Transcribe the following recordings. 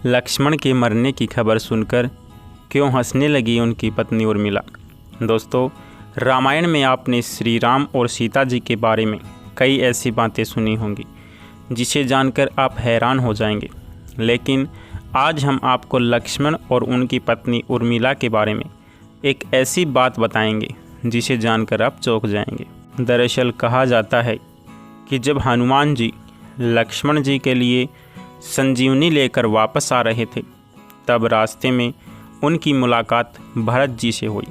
लक्ष्मण के मरने की खबर सुनकर क्यों हंसने लगी उनकी पत्नी उर्मिला। दोस्तों, रामायण में आपने श्री राम और सीता जी के बारे में कई ऐसी बातें सुनी होंगी जिसे जानकर आप हैरान हो जाएंगे, लेकिन आज हम आपको लक्ष्मण और उनकी पत्नी उर्मिला के बारे में एक ऐसी बात बताएंगे जिसे जानकर आप चौंक जाएंगे। दरअसल कहा जाता है कि जब हनुमान जी लक्ष्मण जी के लिए संजीवनी लेकर वापस आ रहे थे, तब रास्ते में उनकी मुलाकात भरत जी से हुई।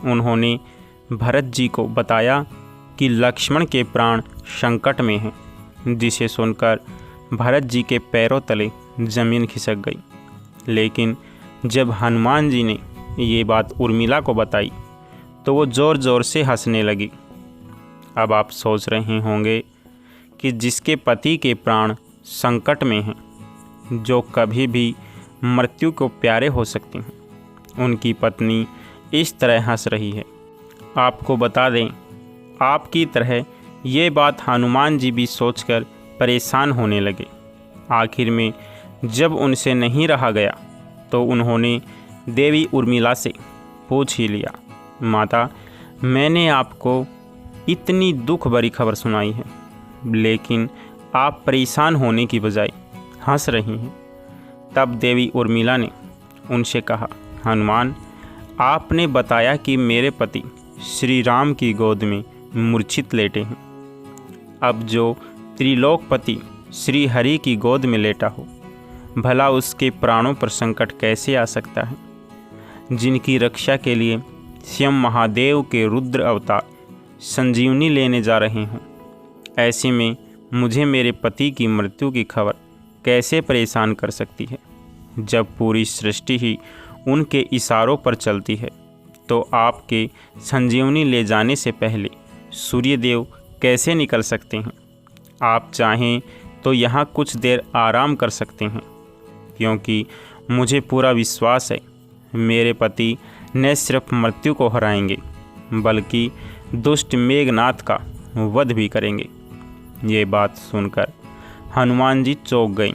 उन्होंने भरत जी को बताया कि लक्ष्मण के प्राण संकट में हैं, जिसे सुनकर भरत जी के पैरों तले ज़मीन खिसक गई। लेकिन जब हनुमान जी ने ये बात उर्मिला को बताई तो वो ज़ोर ज़ोर से हंसने लगी। अब आप सोच रहे होंगे कि जिसके पति के प्राण संकट में हैं, जो कभी भी मृत्यु को प्यारे हो सकती हैं, उनकी पत्नी इस तरह हंस रही है। आपको बता दें, आपकी तरह ये बात हनुमान जी भी सोचकर परेशान होने लगे। आखिर में जब उनसे नहीं रहा गया तो उन्होंने देवी उर्मिला से पूछ ही लिया, माता, मैंने आपको इतनी दुख भरी खबर सुनाई है, लेकिन आप परेशान होने की बजाय हंस रही हैं। तब देवी उर्मिला ने उनसे कहा, हनुमान, आपने बताया कि मेरे पति श्री राम की गोद में मूर्छित लेटे हैं। अब जो त्रिलोकपति श्री हरि की गोद में लेटा हो, भला उसके प्राणों पर संकट कैसे आ सकता है, जिनकी रक्षा के लिए स्वयं महादेव के रुद्र अवतार संजीवनी लेने जा रहे हों। ऐसे में मुझे मेरे पति की मृत्यु की खबर कैसे परेशान कर सकती है। जब पूरी सृष्टि ही उनके इशारों पर चलती है, तो आपके संजीवनी ले जाने से पहले सूर्यदेव कैसे निकल सकते हैं। आप चाहें तो यहाँ कुछ देर आराम कर सकते हैं, क्योंकि मुझे पूरा विश्वास है मेरे पति न सिर्फ मृत्यु को हराएंगे, बल्कि दुष्ट मेघनाथ का वध भी करेंगे। ये बात सुनकर हनुमान जी चौंक गईं।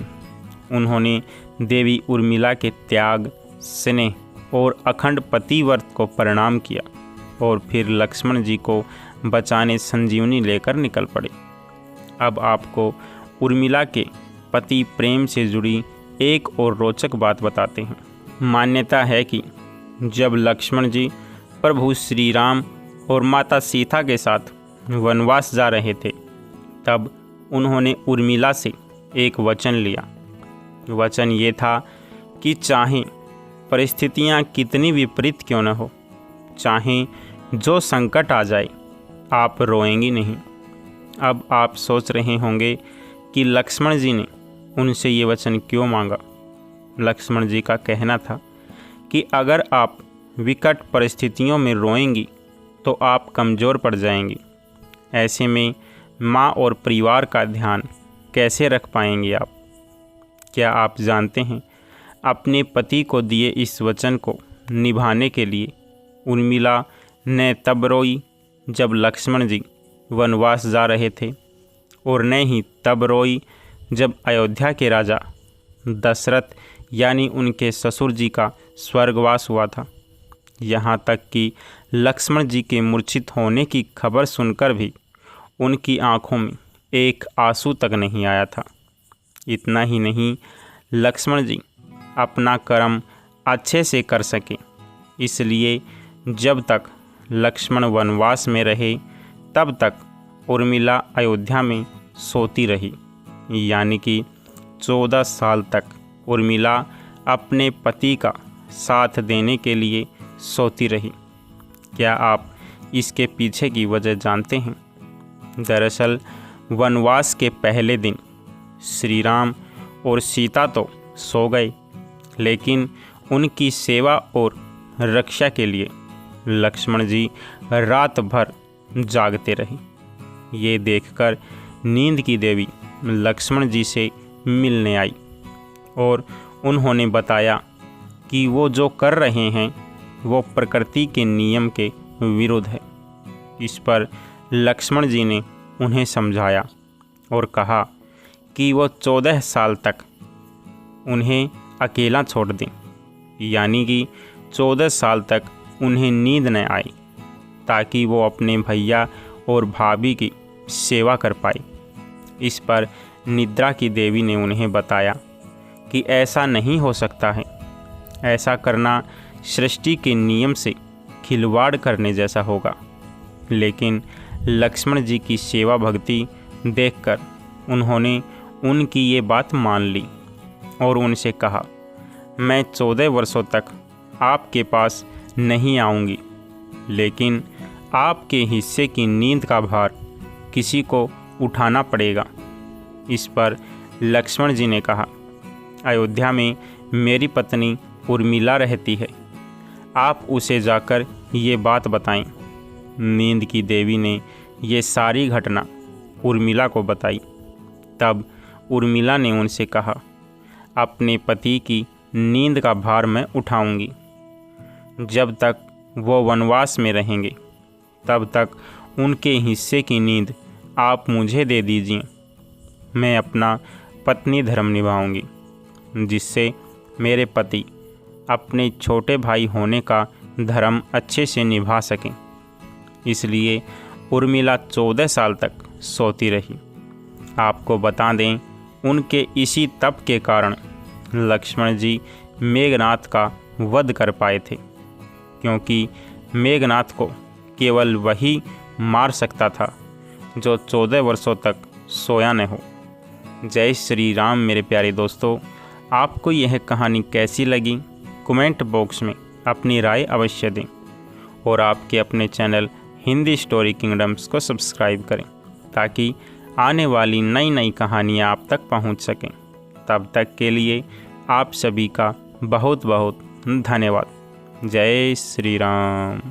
उन्होंने देवी उर्मिला के त्याग, स्नेह और अखंड पतिव्रत को प्रणाम किया और फिर लक्ष्मण जी को बचाने संजीवनी लेकर निकल पड़े। अब आपको उर्मिला के पति प्रेम से जुड़ी एक और रोचक बात बताते हैं। मान्यता है कि जब लक्ष्मण जी प्रभु श्री राम और माता सीता के साथ वनवास जा रहे थे, तब उन्होंने उर्मिला से एक वचन लिया। वचन ये था कि चाहे परिस्थितियां कितनी विपरीत क्यों न हो, चाहे जो संकट आ जाए, आप रोएंगी नहीं। अब आप सोच रहे होंगे कि लक्ष्मण जी ने उनसे ये वचन क्यों मांगा। लक्ष्मण जी का कहना था कि अगर आप विकट परिस्थितियों में रोएंगी तो आप कमज़ोर पड़ जाएंगी। ऐसे में माँ और परिवार का ध्यान कैसे रख पाएंगे आप। क्या आप जानते हैं, अपने पति को दिए इस वचन को निभाने के लिए उर्मिला न तब रोई जब लक्ष्मण जी वनवास जा रहे थे, और न ही तब रोई जब अयोध्या के राजा दशरथ यानी उनके ससुर जी का स्वर्गवास हुआ था। यहाँ तक कि लक्ष्मण जी के मूर्छित होने की खबर सुनकर भी उनकी आंखों में एक आंसू तक नहीं आया था। इतना ही नहीं, लक्ष्मण जी अपना कर्म अच्छे से कर सके, इसलिए जब तक लक्ष्मण वनवास में रहे तब तक उर्मिला अयोध्या में सोती रही। यानी कि 14 साल तक उर्मिला अपने पति का साथ देने के लिए सोती रही। क्या आप इसके पीछे की वजह जानते हैं? दरअसल वनवास के पहले दिन श्री राम और सीता तो सो गए, लेकिन उनकी सेवा और रक्षा के लिए लक्ष्मण जी रात भर जागते रहे। ये देखकर नींद की देवी लक्ष्मण जी से मिलने आई और उन्होंने बताया कि वो जो कर रहे हैं वो प्रकृति के नियम के विरुद्ध है। इस पर लक्ष्मण जी ने उन्हें समझाया और कहा कि वो 14 साल तक उन्हें अकेला छोड़ दें, यानी कि 14 साल तक उन्हें नींद न आए, ताकि वो अपने भैया और भाभी की सेवा कर पाए। इस पर निद्रा की देवी ने उन्हें बताया कि ऐसा नहीं हो सकता है, ऐसा करना सृष्टि के नियम से खिलवाड़ करने जैसा होगा। लेकिन लक्ष्मण जी की सेवा भक्ति देखकर उन्होंने उनकी ये बात मान ली और उनसे कहा, मैं 14 वर्षों तक आपके पास नहीं आऊँगी, लेकिन आपके हिस्से की नींद का भार किसी को उठाना पड़ेगा। इस पर लक्ष्मण जी ने कहा, अयोध्या में मेरी पत्नी उर्मिला रहती है, आप उसे जाकर ये बात बताएं। नींद की देवी ने ये सारी घटना उर्मिला को बताई। तब उर्मिला ने उनसे कहा, अपने पति की नींद का भार मैं उठाऊंगी। जब तक वो वनवास में रहेंगे तब तक उनके हिस्से की नींद आप मुझे दे दीजिए। मैं अपना पत्नी धर्म निभाऊंगी, जिससे मेरे पति अपने छोटे भाई होने का धर्म अच्छे से निभा सकें। इसलिए उर्मिला 14 साल तक सोती रही। आपको बता दें, उनके इसी तप के कारण लक्ष्मण जी मेघनाथ का वध कर पाए थे, क्योंकि मेघनाथ को केवल वही मार सकता था जो 14 वर्षों तक सोया न हो। जय श्री राम मेरे प्यारे दोस्तों, आपको यह कहानी कैसी लगी कमेंट बॉक्स में अपनी राय अवश्य दें और आपके अपने चैनल हिंदी स्टोरी किंगडम्स को सब्सक्राइब करें, ताकि आने वाली नई नई कहानियाँ आप तक पहुँच सकें। तब तक के लिए आप सभी का बहुत बहुत धन्यवाद। जय श्री राम।